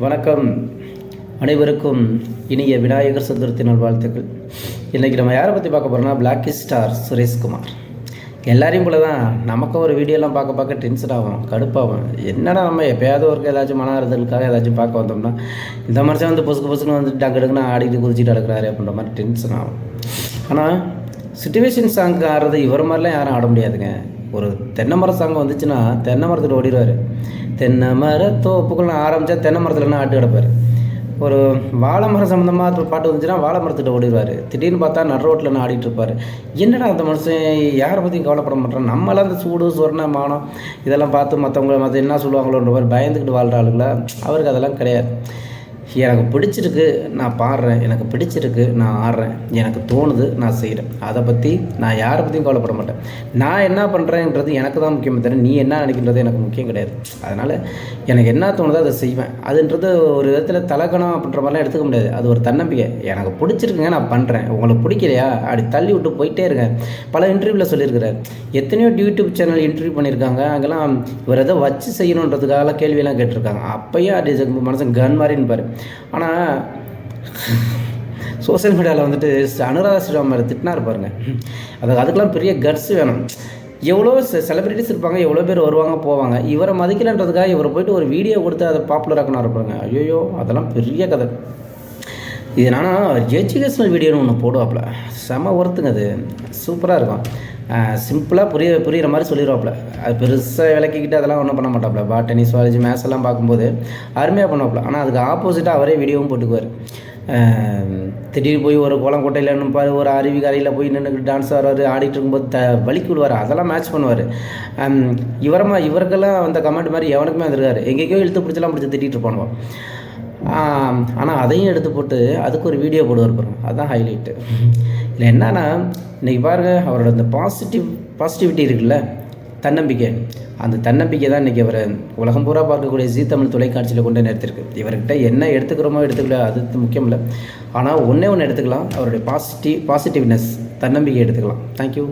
வணக்கம். அனைவருக்கும் இனிய விநாயகர் சதுர்த்தி நல்வாழ்த்துக்கள். இன்றைக்கி நம்ம யாரை பற்றி பார்க்க போகிறோம்னா, பிளாக் ஸ்டார் சுரேஷ்குமார். எல்லாரையும் போல தான் நமக்கும் ஒரு வீடியோலாம் பார்க்க டென்ஷன் ஆகும், கடுப்பாகும். என்னடா நம்ம எப்போயாவது ஒரு ஏதாச்சும் மன ஆறுதலுக்காக ஏதாச்சும் பார்க்க வந்தோம்னா, இந்த மனுஷன் வந்து பொசுக்குன்னு வந்து டக்குன்னு ஆடிட்டு குதிச்சுட்டு நடக்கிறாரு அப்படின்ற மாதிரி டென்ஷன் ஆகும். ஆனால் சிச்சுவேஷன் சாங் ஆடுறது இவர் மாதிரிலாம் யாரும் ஆட முடியாதுங்க. ஒரு தென்னை மர சாங் வந்துச்சுன்னா தென்னை மரத்தில் ஓடிடுவார். தென்னை மர தோப்புக்குள்ள ஆரம்பித்தா தென்னை மரத்துலன்னா ஆட்டு கிடப்பார். ஒரு வாழை மரம் சம்மந்தமாக பாட்டு வந்துச்சுன்னா வாழை மரத்துக்கிட்ட ஓடிடுவார். திடீர்னு பார்த்தா நடு ரோட்டில் ஆடிட்டுருப்பார். என்னடா அந்த மனுஷன் யாரை பற்றியும் கவலைப்பட மாட்டோம். நம்மளாம் அந்த சூடு சொர்ண மானம் இதெல்லாம் பார்த்து மற்ற என்ன சொல்லுவாங்களோன்ற மாதிரி பயந்துக்கிட்டு வாழ்கிற ஆளுங்களா. அவருக்கு அதெல்லாம் கிடையாது. எனக்கு பிடிச்சிருக்கு நான் பாடுறேன், எனக்கு பிடிச்சிருக்கு நான் ஆடுறேன், எனக்கு தோணுது நான் செய்கிறேன். அதை பற்றி நான் யாரை பற்றியும் கவலைப்பட மாட்டேன். நான் என்ன பண்ணுறேன்றது எனக்கு தான் முக்கியமே தவிர நீ என்ன நினைக்கின்றது எனக்கு முக்கியம் கிடையாது. அதனால் எனக்கு என்ன தோணுதோ அதை செய்வேன். அதுன்றது ஒரு விதத்தில் தலக்கணம் அப்படின்ற மாதிரிலாம் எடுத்துக்க முடியாது. அது ஒரு தன்னம்பிக்கை. எனக்கு பிடிச்சிருக்குங்க நான் பண்ணுறேன், உங்களுக்கு பிடிக்கலையா அப்படி தள்ளி விட்டு போயிட்டே இருக்கேன். பல இன்டர்வியூவில் சொல்லியிருக்கிறார். எத்தனையோ யூடியூப் சேனல் இன்டர்வியூ பண்ணியிருக்காங்க. அங்கெல்லாம் இவர் எதை வச்சு செய்யணுன்றதுக்காக கேள்வியெல்லாம் கேட்டிருக்காங்க. அப்போயே அது மனசன் கன் மாதிரின்னு பாரு. ஆனால் சோசியல் மீடியாவில் வந்துட்டு அனுராதா ஸ்ரீராம் மேலே திட்டினார் பாருங்க. அதுக்கெல்லாம் பெரிய கட்ஸ் வேணும். எவ்வளோ செலிப்ரிட்டிஸ் இருப்பாங்க, எவ்வளோ பேர் வருவாங்க போவாங்க. இவரை மதிக்கலன்றதுக்காக இவரை போய்ட்டு ஒரு வீடியோ கொடுத்து அதை பாப்புலராக்கணும் இருப்பாங்க. ஐயோ அதெல்லாம் பெரிய கதை. இது நானும் எஜுகேஷ்னல் வீடியோன்னு ஒன்று போடுவாப்புல, செம ஒருத்துங்க. அது சூப்பராக இருக்கும். சிம்பிளாக புரிகிற மாதிரி சொல்லிடுவாப்புல. அது பெருசாக விளக்கிக்கிட்டு அதெல்லாம் ஒன்றும் பண்ண மாட்டாப்புல. பாட்டனி சுவாலஜி மேத்ஸ் எல்லாம் பார்க்கும்போது அருமையாக பண்ணுவாப்புல. ஆனால் அதுக்கு ஆப்போசிட்டாக அவரே வீடியோவும் போட்டுக்குவார். திடீர்னு போய் ஒரு குளங்கோட்டையில் நிற்பார், ஒரு அருவி கரையில் போய் நின்றுக்கிட்டு டான்ஸ் ஆடுவார், ஆடிட்டு இருக்கும்போது வலிக்கு விடுவார். அதெல்லாம் மேட்ச் பண்ணுவார். இவருக்கெல்லாம் அந்த கமெண்ட் மாதிரி எவனுக்குமே வந்துருக்காரு. எங்கேயோ இழுத்து பிடிச்சி திட்டிகிட்டு இருப்பானுவோம். ஆனால் அதையும் எடுத்து போட்டு அதுக்கு ஒரு வீடியோ போடுவார் பாருங்க. அதுதான் ஹைலைட்டு. இல்லை என்னன்னா, இன்றைக்கி பாருங்கள் அவரோட அந்த பாசிட்டிவிட்டி இருக்குல்ல, தன்னம்பிக்கை. அந்த தன்னம்பிக்கை தான் இன்றைக்கி அவரை உலகம் பூரா பார்க்கக்கூடிய ஜீ தமிழ் தொலைக்காட்சியில் கொண்டு நிறுத்திருக்கு. இவர்கிட்ட என்ன எடுத்துக்கிறோமோ எடுத்துக்கல அது முக்கியம் இல்லை. ஆனால் ஒன்றே ஒன்று எடுத்துக்கலாம், அவருடைய பாசிட்டிவ்னஸ், தன்னம்பிக்கை எடுத்துக்கலாம். தேங்க்யூ.